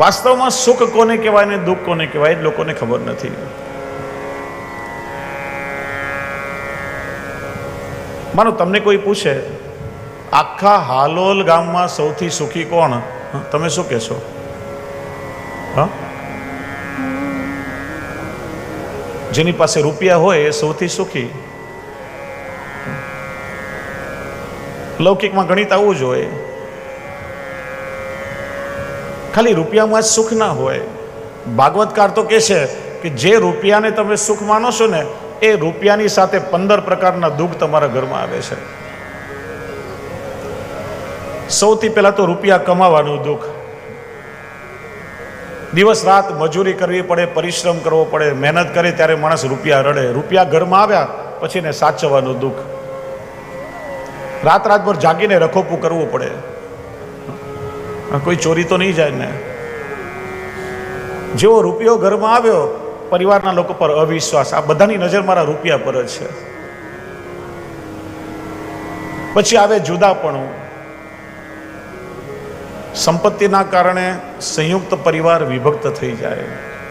વાસ્તવમાં સુખ કોને કહેવાય ને દુઃખ કોને કહેવાય એ લોકોને ખબર નથી. માનો તમને કોઈ પૂછે આખા હાલોલ ગામમાં સૌથી સુખી કોણ, તમે શું કહેશો? હા, જેની પાસે રૂપિયા હોય એ સૌથી સુખી. લૌકિકમાં ગણિત આવવું જોઈએ. ખાલી રૂપિયામાં જ સુખ ના હોય. ભાગવતકાર તો કહે છે કે જે રૂપિયાને તમે સુખ માનો છો ને એ રૂપિયાની સાથે 15 પ્રકારના દુઃખ તમારા ઘરમાં આવે છે. સૌથી પહેલા તો રૂપિયા કમાવાનું દુઃખ. દિવસ રાત મજૂરી કરવી પડે, પરિશ્રમ કરવો પડે, મહેનત કરે ત્યારે માણસ રૂપિયા રડે. રૂપિયા ઘરમાં આવ્યા પછી ને સાચવવાનું દુઃખ. રાતભર જાગીને રખોપું કરવું પડે, કોઈ ચોરી તો નહીં જાય ને. જેવો રૂપિયો ઘરમાં આવ્યો પરિવારના લોકો પર અવિશ્વાસ, આ બધાની નજર મારા રૂપિયા પર જ છે. પછી આવે જુદાપણું. સંપત્તિના કારણે સંયુક્ત પરિવાર વિભક્ત થઈ જાય.